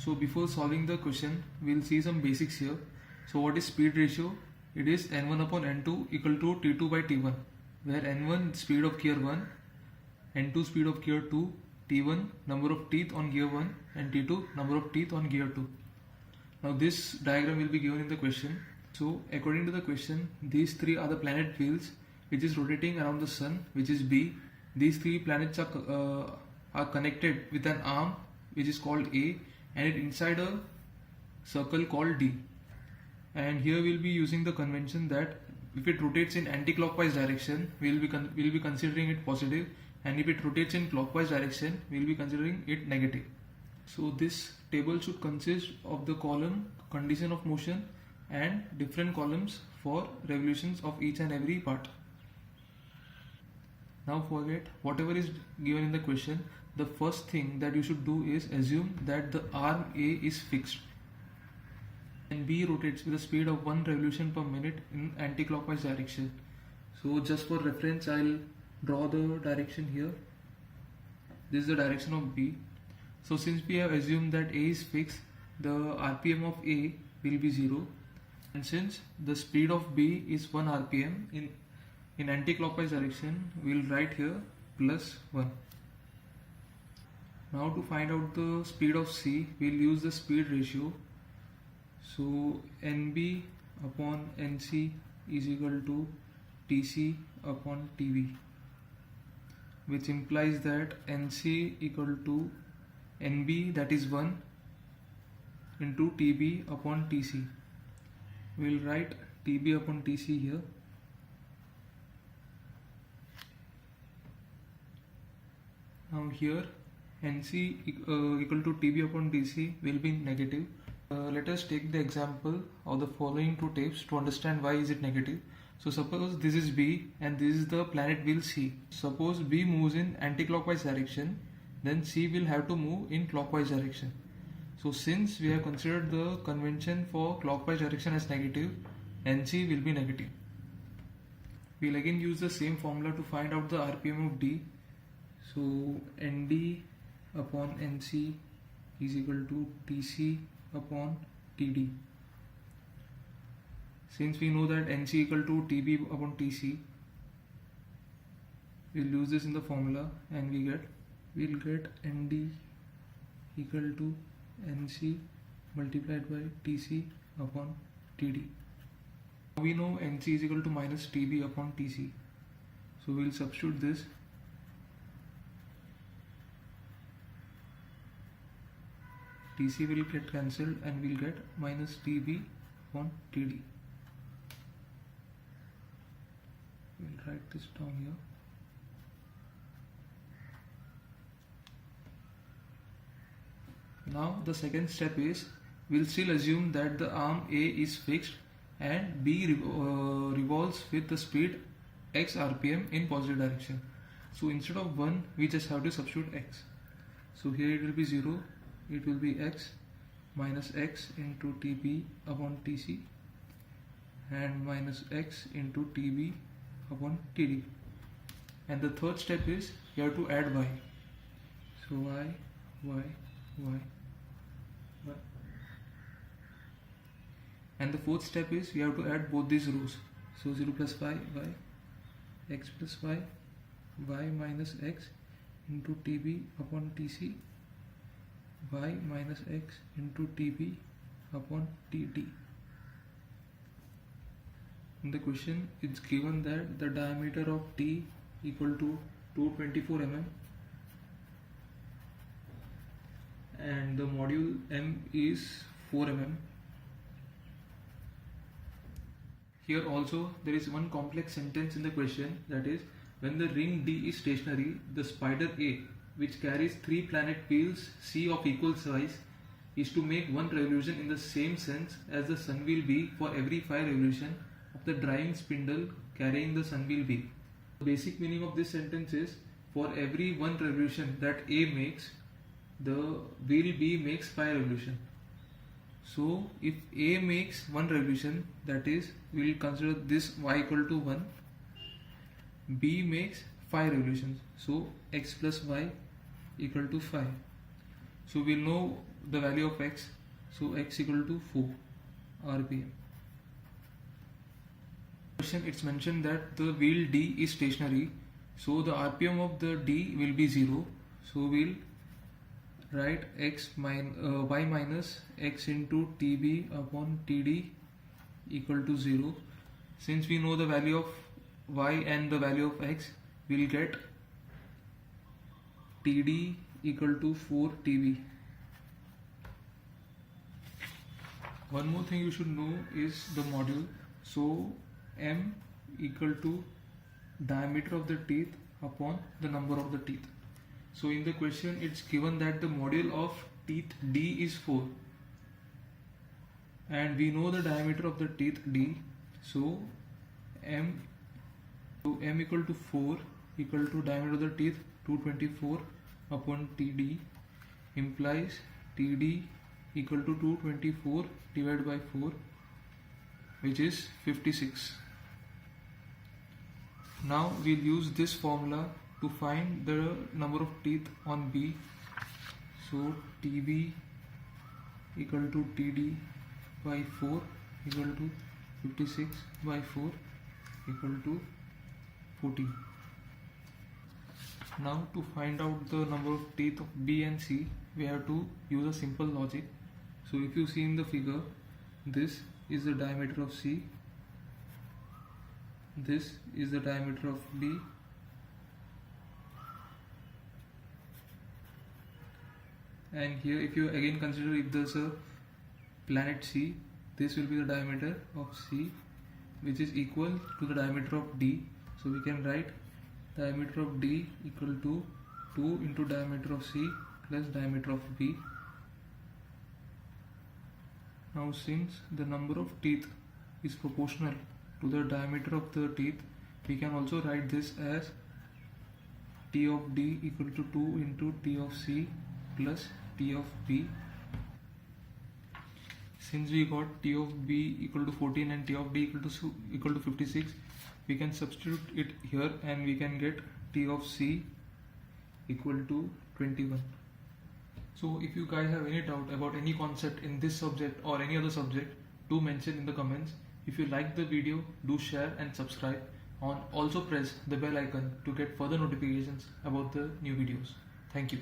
So before solving the question, we'll see some basics here. So what is speed ratio? It is n1 upon n2 equal to t2 by t1, where n1 speed of gear 1, n2 speed of gear 2, t1 number of teeth on gear 1 and t2 number of teeth on gear 2. Now this diagram will be given in the question. So according to the question, these three are the planet wheels which is rotating around the sun, which is B. These three planets are connected with an arm which is called A, and it inside a circle called D. And here we'll be using the convention that if it rotates in anti-clockwise direction, we'll be considering it positive, and if it rotates in clockwise direction, we'll be considering it negative. So this table should consist of the column condition of motion and different columns for revolutions of each and every part. Now forget whatever is given in the question. The first thing that you should do is assume that the arm A is fixed and B rotates with a speed of 1 revolution per minute in anti-clockwise direction. So just for reference, I'll draw the direction here. This is the direction of B. So since we have assumed that A is fixed, the RPM of A will be 0, and since the speed of B is 1 RPM in anti-clockwise direction, we'll write here plus 1. Now to find out the speed of C, we'll use the speed ratio. So NB upon NC is equal to TC upon TV, which implies that NC equal to NB, that is 1, into TB upon TC. We'll write TB upon TC here. Now here NC equal to TB upon TC will be negative. Let us take the example of the following two tapes to understand why is it negative. So suppose this is B and this is the planet wheel C. Suppose B moves in anti-clockwise direction, then C will have to move in clockwise direction. So since we have considered the convention for clockwise direction as negative, NC will be negative. We'll again use the same formula to find out the RPM of D. So ND upon NC is equal to TC upon TD. Since we know that NC equal to TB upon TC, we'll use this in the formula and we'll get ND equal to NC multiplied by TC upon TD. Now we know NC is equal to minus TB upon TC. So we'll substitute this. TC will get cancelled and we'll get minus TB upon TD. We'll write this down here. Now the second step is, we'll still assume that the arm A is fixed and B revolves with the speed x RPM in positive direction. So instead of 1, we just have to substitute x. So here it will be 0, it will be x minus x into TB upon TC and minus x into TB upon TD. And the third step is you have to add y. So y, y, y, y. And the fourth step is we have to add both these rows. So 0 plus y, y, x plus y, y minus x into TB upon TC, y minus x into TB upon TD. In the question, it's given that the diameter of T equal to 224 mm and the module M is 4 mm. Here also there is one complex sentence in the question, that is, when the ring D is stationary, the spider A, which carries 3 planet wheels C of equal size, is to make 1 revolution in the same sense as the sun wheel B for every 5 revolution of the driving spindle carrying the sun wheel B. The basic meaning of this sentence is, for every 1 revolution that A makes, the wheel B makes 5 revolutions. So if A makes 1 revolution, that is, we will consider this y equal to 1, B makes 5 revolutions, so x plus y equal to 5. So we'll know the value of x, so x equal to 4 rpm. Question, it's mentioned that the wheel D is stationary, so the rpm of the D will be 0, so we'll write y minus x into tb upon td equal to 0. Since we know the value of y and the value of x, we'll get td equal to 4 tb. One more thing you should know is the module. So m equal to diameter of the teeth upon the number of the teeth. So in the question it's given that the module of teeth D is 4 and we know the diameter of the teeth D, so m equal to 4 equal to diameter of the teeth 224 upon TD implies TD equal to 224 divided by 4, which is 56. Now we'll use this formula to find the number of teeth on B. So TB equal to TD by 4 equal to 56 by 4 equal to 14. Now to find out the number of teeth of B and C, we have to use a simple logic. So if you see in the figure, this is the diameter of C, this is the diameter of B, and here if you again consider if there's a planet C, this will be the diameter of C, which is equal to the diameter of D. So we can write diameter of D equal to 2 into diameter of C plus diameter of B. Now since the number of teeth is proportional to the diameter of the teeth, we can also write this as T of D equal to 2 into T of C plus T of B. Since we got T of B equal to 14 and T of D equal to 56, we can substitute it here and we can get T of C equal to 21. So if you guys have any doubt about any concept in this subject or any other subject, do mention in the comments. If you like the video, do share and subscribe. Also press the bell icon to get further notifications about the new videos. Thank you.